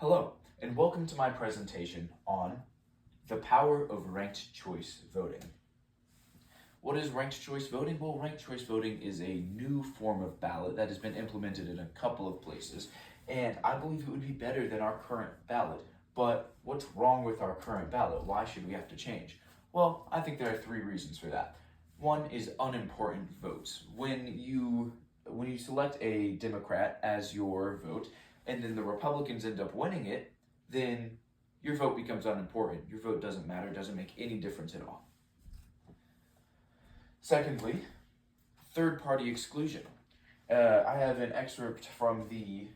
Hello, and welcome to my presentation on the power of ranked choice voting. What is ranked choice voting? Well, ranked choice voting is a new form of ballot that has been implemented in a couple of places, and I believe it would be better than our current ballot. But what's wrong with our current ballot? Why should we have to change? Well, I think there are three reasons for that. One is unimportant votes. When you select a Democrat as your vote, and then the Republicans end up winning it, then your vote becomes unimportant. Your vote doesn't matter, doesn't make any difference at all. Secondly, third-party exclusion. I have an excerpt from the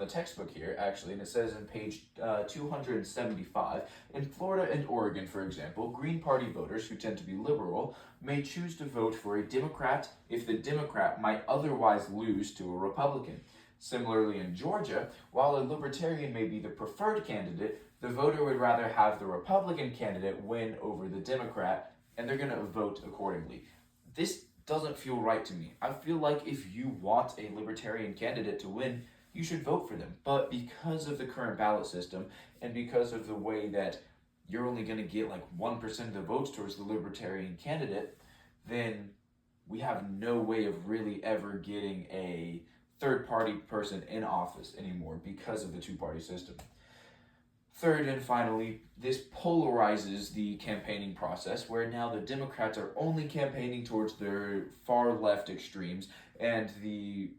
textbook here, actually, and it says in page 275, in Florida and Oregon, for example, Green Party voters who tend to be liberal may choose to vote for a Democrat if the Democrat might otherwise lose to a Republican. Similarly, in Georgia, while a Libertarian may be the preferred candidate, the voter would rather have the Republican candidate win over the Democrat, and they're going to vote accordingly. This doesn't feel right to me. I feel like if you want a Libertarian candidate to win, you should vote for them. But because of the current ballot system, and because of the way that you're only going to get like 1% of the votes towards the Libertarian candidate, then we have no way of really ever getting a third-party person in office anymore because of the two-party system. Third and finally, this polarizes the campaigning process, where now the Democrats are only campaigning towards their far-left extremes, and the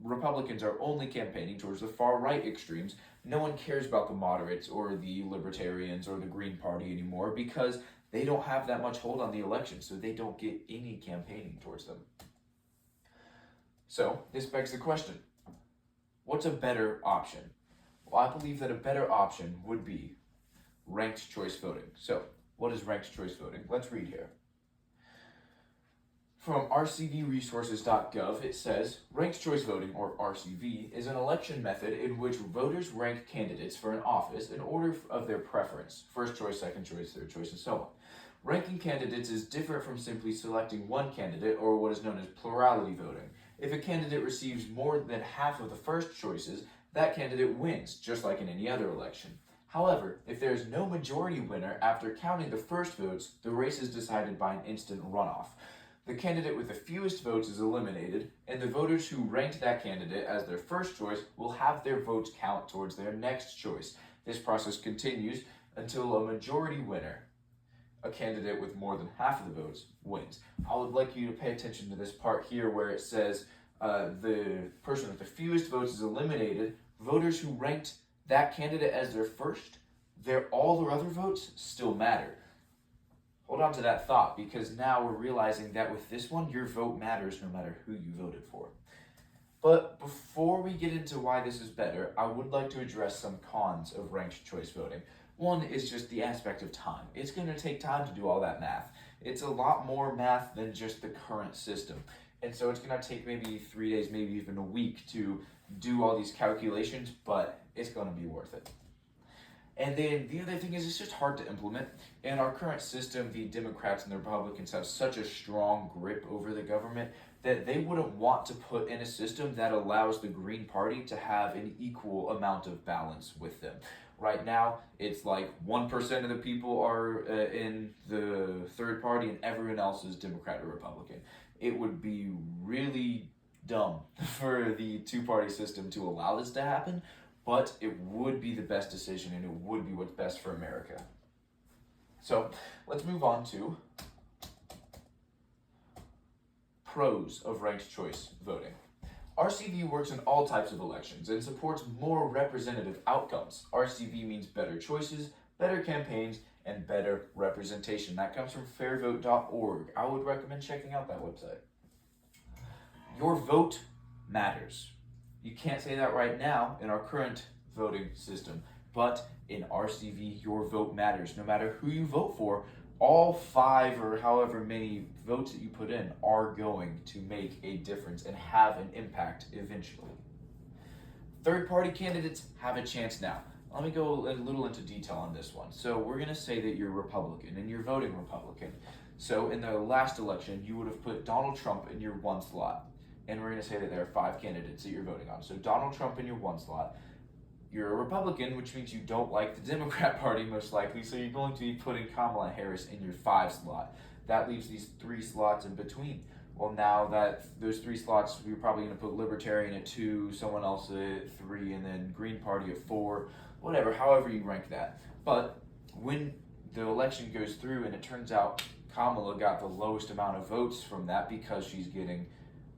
Republicans are only campaigning towards the far-right extremes. No one cares about the moderates or the Libertarians or the Green Party anymore because they don't have that much hold on the election, so they don't get any campaigning towards them. So, this begs the question, what's a better option? Well, I believe that a better option would be ranked choice voting. So, what is ranked choice voting? Let's read here. From rcvresources.gov, it says, ranked choice voting, or RCV, is an election method in which voters rank candidates for an office in order of their preference, first choice, second choice, third choice, and so on. Ranking candidates is different from simply selecting one candidate, or what is known as plurality voting. If a candidate receives more than half of the first choices, that candidate wins, just like in any other election. However, if there is no majority winner after counting the first votes, the race is decided by an instant runoff. The candidate with the fewest votes is eliminated, and the voters who ranked that candidate as their first choice will have their votes count towards their next choice. This process continues until a majority winner, a candidate with more than half of the votes, wins. I would like you to pay attention to this part here where it says the person with the fewest votes is eliminated. Voters who ranked that candidate as their first, all their other votes still matter. Hold on to that thought, because now we're realizing that with this one, your vote matters no matter who you voted for. But before we get into why this is better, I would like to address some cons of ranked choice voting. One is just the aspect of time. It's going to take time to do all that math. It's a lot more math than just the current system. And so it's going to take maybe 3 days, maybe even a week to do all these calculations, but it's going to be worth it. And then the other thing is it's just hard to implement. In our current system, the Democrats and the Republicans have such a strong grip over the government that they wouldn't want to put in a system that allows the Green Party to have an equal amount of balance with them. Right now, it's like 1% of the people are in the third party and everyone else is Democrat or Republican. It would be really dumb for the two-party system to allow this to happen, but it would be the best decision and it would be what's best for America. So let's move on to pros of ranked choice voting. RCV works in all types of elections and supports more representative outcomes. RCV means better choices, better campaigns, and better representation. That comes from fairvote.org. I would recommend checking out that website. Your vote matters. You can't say that right now in our current voting system, but in RCV, your vote matters. No matter who you vote for, all 5 or however many votes that you put in are going to make a difference and have an impact eventually. Third-party candidates have a chance now. Let me go a little into detail on this one. So we're going to say that you're Republican and you're voting Republican. So in the last election, you would have put Donald Trump in your one slot. And we're going to say that there are 5 candidates that you're voting on. So Donald Trump in your one slot. you're a Republican, which means you don't like the Democrat Party most likely, so you're going to be putting Kamala Harris in your 5 slot. That leaves these 3 slots in between. Well, now that those 3 slots, you're probably going to put Libertarian at 2, someone else at 3, and then Green Party at 4, whatever, however you rank that. But when the election goes through and it turns out Kamala got the lowest amount of votes from that because she's getting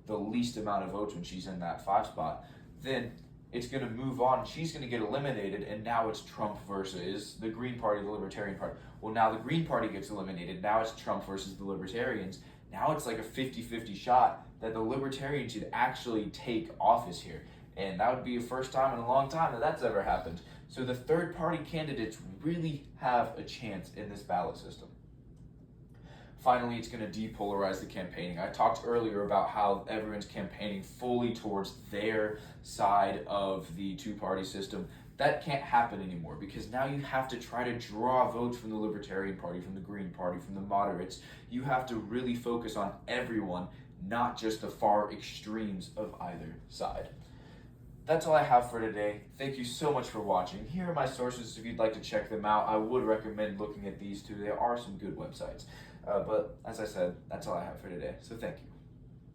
the least amount of votes when she's in that 5 spot, then it's going to move on. She's going to get eliminated, and now it's Trump versus the Green Party, the Libertarian Party. Well, now the Green Party gets eliminated. Now it's Trump versus the Libertarians. Now it's like a 50-50 shot that the Libertarians should actually take office here. And that would be the first time in a long time that that's ever happened. So the third-party candidates really have a chance in this ballot system. Finally, it's going to depolarize the campaigning. I talked earlier about how everyone's campaigning fully towards their side of the 2-party system. That can't happen anymore because now you have to try to draw votes from the Libertarian Party, from the Green Party, from the moderates. You have to really focus on everyone, not just the far extremes of either side. That's all I have for today. Thank you so much for watching. Here are my sources if you'd like to check them out. I would recommend looking at these 2. There are some good websites. But as I said, that's all I have for today. So thank you.